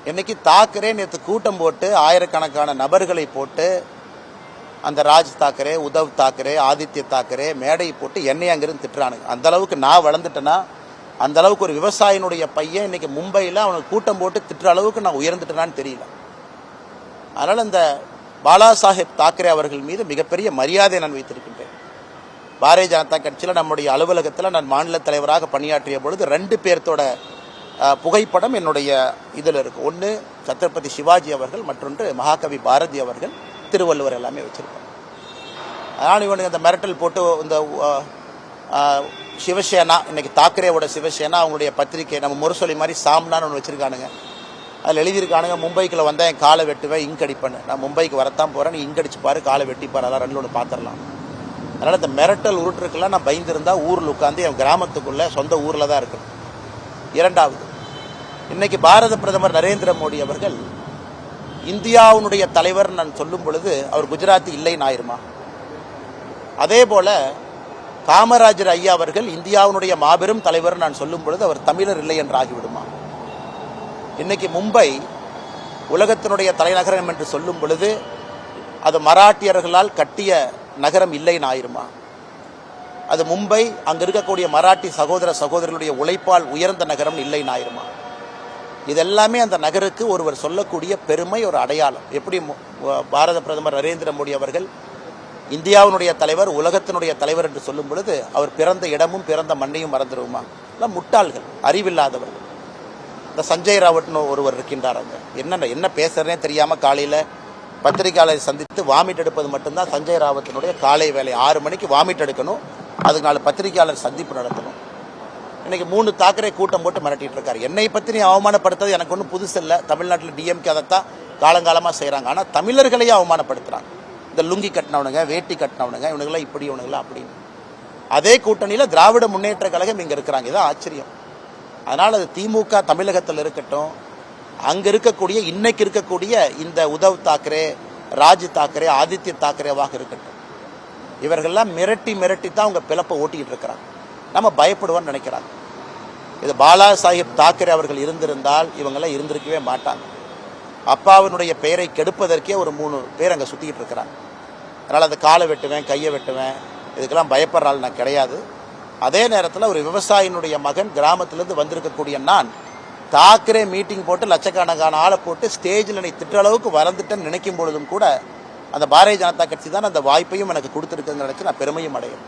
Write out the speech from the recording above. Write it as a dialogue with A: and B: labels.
A: இன்னைக்கு தாக்கரே நேற்று கூட்டம் போட்டு ஆயிரக்கணக்கான நபர்களை போட்டு அந்த ராஜ் தாக்கரே, உத்தவ் தாக்கரே, ஆதித்ய தாக்கரே மேடை போட்டு என்னை அங்கிருந்து திட்டுறானுங்க. அந்த அளவுக்கு நான் வளர்ந்துட்டேன்னா, அந்த அளவுக்கு ஒரு விவசாயினுடைய பையன் இன்னைக்கு மும்பையில் அவனுக்கு கூட்டம் போட்டு திட்டுற அளவுக்கு நான் உயர்ந்துட்டேனான்னு தெரியல. அதனால் இந்த பாலா சாஹேப் தாக்கரே அவர்கள் மீது மிகப்பெரிய மரியாதை நான் வைத்திருக்கின்றேன். பாரதிய ஜனதா கட்சியில் நம்முடைய அலுவலகத்தில் நான் மாநில தலைவராக பணியாற்றிய பொழுது 2 பேர்த்தோட புகைப்படம் என்னுடைய இதில் இருக்கு. ஒன்று சத்ரபதி சிவாஜி அவர்கள், மற்றொன்று மகாகவி பாரதி அவர்கள், திருவள்ளுவர் எல்லாமே வச்சிருக்கோம். அதனால் இவனுக்கு இந்த மிரட்டல் போட்டு இந்த சிவசேனா, இன்னைக்கு தாக்கரேவோட சிவசேனா அவங்களுடைய பத்திரிகை நம்ம முரசொலி மாதிரி சாம்னான்னு ஒன்று வச்சிருக்கானுங்க. அதில் எழுதியிருக்கானுங்க, மும்பைக்குள்ள வந்தால் என் காலை வெட்டுவேன், இங்க் அடிப்பேன்னு. நான் மும்பைக்கு வரத்தான் போகிறேன், நீ இங்க் அடிச்சு பாரு, காலை வெட்டிப்பாரு, அதெல்லாம் 2 ஒன்று பார்த்துடலாம். அதனால் இந்த மிரட்டல் உருட்டுருக்கெல்லாம் நான் பயந்துருந்தா ஊரில் உட்காந்து என் கிராமத்துக்குள்ளே சொந்த ஊரில் தான் இருக்கணும். இரண்டாவது, இன்னைக்கு பாரத பிரதமர் நரேந்திர மோடி அவர்கள் இந்தியாவுடைய தலைவர் நான் சொல்லும் பொழுது அவர் குஜராத்தி இல்லைன்னு ஆயிருமா? அதே போல காமராஜர் ஐயா அவர்கள் இந்தியாவுடைய மாபெரும் தலைவர் நான் சொல்லும் பொழுது அவர் தமிழர் இல்லை என்று ஆகிவிடுமா? இன்னைக்கு மும்பை உலகத்தினுடைய தலைநகரம் என்று சொல்லும் பொழுது அது மராட்டியர்களால் கட்டிய நகரம் இல்லைன்னு ஆயிருமா? அது மும்பை அங்கு இருக்கக்கூடிய மராட்டி சகோதர சகோதரர்களுடைய உழைப்பால் உயர்ந்த நகரம் இல்லைன்னு ஆயிருமா? இதெல்லாமே அந்த நகருக்கு ஒருவர் சொல்லக்கூடிய பெருமை, ஒரு அடையாளம். எப்படி பாரத பிரதமர் நரேந்திர மோடி அவர்கள் இந்தியாவினுடைய தலைவர், உலகத்தினுடைய தலைவர் என்று சொல்லும் பொழுது அவர் பிறந்த இடமும் பிறந்த மண்ணையும் மறந்துடுவோமா? எல்லாம் முட்டாள்கள், அறிவில்லாதவர்கள். இந்த சஞ்சய் ராவட்னு ஒருவர் இருக்கின்றார். அங்கே என்ன பேசுறதே தெரியாம காலையில் பத்திரிகையாளரை சந்தித்து வாமிட் எடுப்பது மட்டும்தான் சஞ்சய் ராவத்தினுடைய காலை வேலை. 6 மணிக்கு வாமிட் எடுக்கணும், அதுக்கு 4 பத்திரிகையாளர் சந்திப்பு நடத்தணும். இன்னைக்கு 3 தாக்கரே கூட்டம் போட்டு மிரட்டிட்டு இருக்காரு. என்னை பற்றி நீ அவமானப்படுத்துறது எனக்கு ஒன்றும் புதுசு இல்லை. தமிழ்நாட்டில் டிஎம்கே அதைத்தான் காலங்காலமாக செய்கிறாங்க. ஆனால் தமிழர்களையே அவமானப்படுத்துகிறாங்க. இந்த லுங்கி கட்டினவனுங்க, வேட்டி கட்டினவனுங்க, இவனுங்களாம் இப்படி, இவனுங்களாம் அப்படின்னு. அதே கூட்டணியில் திராவிட முன்னேற்ற கழகம் இங்கே இருக்கிறாங்க. இதுதான் ஆச்சரியம். அதனால் அது திமுக தமிழகத்தில் இருக்கட்டும், அங்கே இருக்கக்கூடிய இன்னைக்கு இருக்கக்கூடிய இந்த உத்தவ் தாக்கரே, ராஜ் தாக்கரே, ஆதித்ய தாக்கரேவாக இருக்கட்டும், இவர்கள்லாம் மிரட்டி தான் அவங்க பிளப்பை ஓட்டிக்கிட்டு இருக்கிறாங்க. நம்ம பயப்படுவோம்னு நினைக்கிறாங்க. இது பாலா சாஹேப் தாக்கரே அவர்கள் இருந்திருந்தால் இவங்கெல்லாம் இருந்திருக்கவே மாட்டாங்க. அப்பாவினுடைய பெயரை கெடுப்பதற்கே ஒரு 3 பேர் அங்கே சுற்றிக்கிட்டு இருக்கிறாங்க. அதனால் அந்த காலை வெட்டுவேன், கையை வெட்டுவேன், இதுக்கெல்லாம் பயப்படுற ஆள் நான் கிடையாது. அதே நேரத்தில் ஒரு விவசாயினுடைய மகன் கிராமத்திலேருந்து வந்திருக்கக்கூடிய நான் தாக்கரே மீட்டிங் போட்டு லட்சக்கணக்கான ஆளை போட்டு ஸ்டேஜில் என்னை திட்ட அளவுக்கு வளர்ந்துட்டேன்னு நினைக்கும் பொழுதும் கூட அந்த பாரதிய ஜனதா கட்சி தான் அந்த வாய்ப்பையும் எனக்கு கொடுத்துருக்குன்னு நினைச்சு நான் பெருமையும் அடையும்.